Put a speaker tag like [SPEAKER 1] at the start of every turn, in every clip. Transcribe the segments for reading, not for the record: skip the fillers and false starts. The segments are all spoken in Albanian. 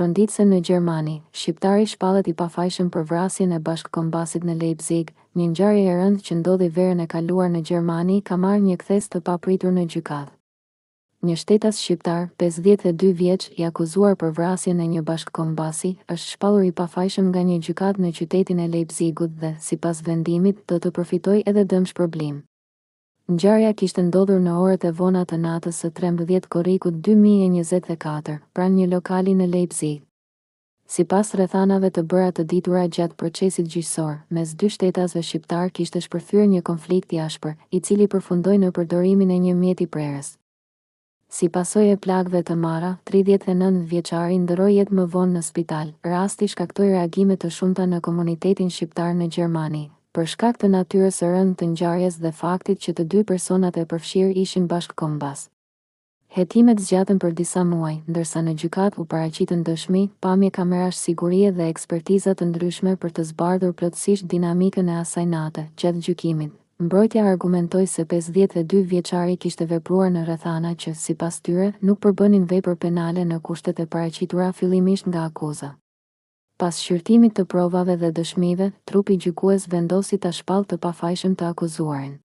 [SPEAKER 1] Tronditse në Gjermani, shqiptari shpallet i pafajshëm për vrasjen e bashkëkombasit në Leipzig. Një ngjarje e rëndë që ndodhi verën e kaluar në Gjermani ka marrë një kthes të papritur në gjykatë. Një shtetas shqiptar, 52 vjeç, i akuzuar për vrasjen e një bashkëkombasi, është shpallur i pafajshëm nga një gjykatë në qytetin e Leipzigut dhe, sipas vendimit, do të përfitojë edhe dëmshpërblim. Ngjarja kishte ndodhur në orët e vona të natës së 13 korrikut 2024, pranë një lokali në Leipzig. Sipas rrethanave të bëra të ditura gjatë procesit gjyqësor, mes dy shtetasve shqiptar kishte shpërthyer një konflikt i ashpër, i cili përfundoi në përdorimin e një mjeti prerës. Si pasojë e plagëve të marra, 39 vjeçari ndroi jetë më vonë në spital. Rasti shkaktoi reagime të shumta në komunitetin shqiptar në Gjermani, për shkak të natyrës së rëndë të ngjarjes dhe faktit që të dy personat e përfshirë ishin bashkëkombas. Hetimet zgjatën për disa muaj, ndërsa në gjykatë u paraqitën dëshmi, pamje kamerash sigurie dhe ekspertiza të ndryshme për të zbardhur plotësisht dinamikën e asaj nate. Gjatë gjykimit, mbrojtja argumentoi se 52 vjeçari kishte vepruar në rrethana që, sipas tyre, nuk përbënin vepër penale në kushtet e paraqitura fillimisht nga akuza. Pas shqyrtimit të provave dhe dëshmive, trupi gjykues vendosi ta shpallë të pafajshëm të akuzuarin.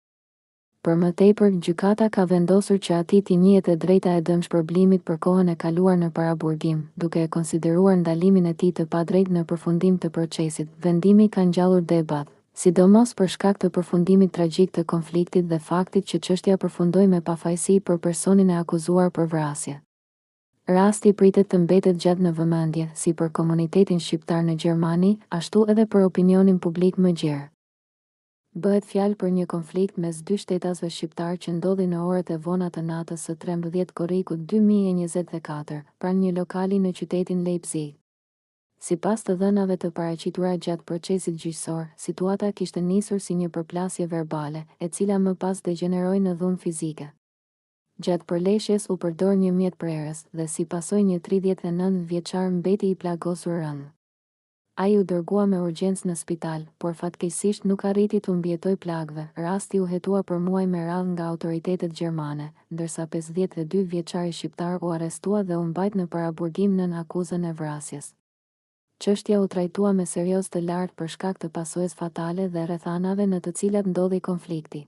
[SPEAKER 1] Për më tepër, gjykata ka vendosur që atij t'i njihet e drejta e dëmshpërblimit për kohën e kaluar në paraburgim, duke e konsideruar ndalimin e tij të padrejtë në përfundim të procesit. Vendimi ka ngjallur debat, sidomos për shkak të përfundimit tragjik të konfliktit dhe faktit që çështja përfundoi me pafajësi për personin e akuzuar për vrasje. Rasti pritet të mbetet gjatë në vëmendje, si për komunitetin shqiptar në Gjermani, ashtu edhe për opinionin publik më gjerë. Bëhet fjalë për një konflikt mes dy shtetasve shqiptar që ndodhi në orët e vona të natës së 13 korrikut 2024, pranë një lokali në qytetin Leipzig. Sipas të dhënave të paraqitura gjatë procesit gjyqësor, situata kishte nisur si një përplasje verbale, e cila më pas degeneroi në dhunë fizike. Gjatë përleshjes u përdor një mjet prerës dhe si pasojë një 39 vjeçar mbeti i plagosur rënd. Ai u dërgua me urgjencë në spital, por fatkeqësisht nuk arriti të mbijetojë plagëve. Rasti u hetua për muaj me radhë nga autoritetet gjermane, ndërsa 52 vjeçari shqiptar u arrestua dhe u mbajt në paraburgim nën akuzën e vrasjes. Çështja u trajtua me serioz të lartë për shkak të pasojës fatale dhe rrethanave në të cilat ndodhi konflikti.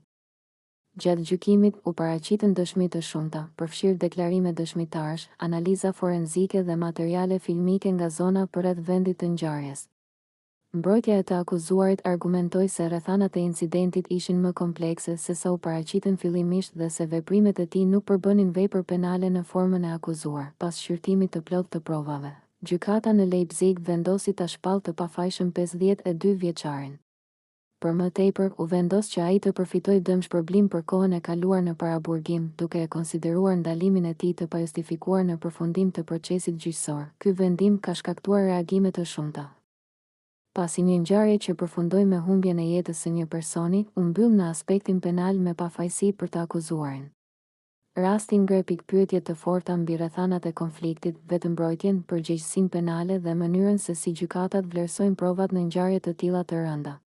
[SPEAKER 1] Gjatë gjykimit u paraqitën dëshmi të shumta, përfshirë deklarime dëshmitarësh, analiza forenzike dhe materiale filmike nga zona përreth vendit të ngjarjes. Mbrojtja e të akuzuarit argumentoi se rrethanat e incidentit ishin më komplekse se sa u paraqitën fillimisht dhe se veprimet e tij nuk përbënin vepër penale në formën e akuzuar. Pas shqyrtimit të plotë të provave, gjykata në Leipzig vendosi ta shpallë të pafajshëm 52 vjeçarin. Për më tepër, u vendos që ai të përfitojë dëmshpërblim për kohën e kaluar në paraburgim, duke e konsideruar ndalimin e tij të pajustifikuar në përfundim të procesit gjyqësor. Ky vendim ka shkaktuar reagime të shumta. Pasi një ngjarje që përfundoi me humbjen e jetës së një personi, u mbyll në aspektin penal me pafajësi për të akuzuarin. Rasti ngre pikpyetje të forta mbi rrethanat e konfliktit, vetëmbrojtjen, përgjegjësinë penale dhe mënyrën se si gjykatat vlerësojnë provat në ngjarje të tilla të rënda.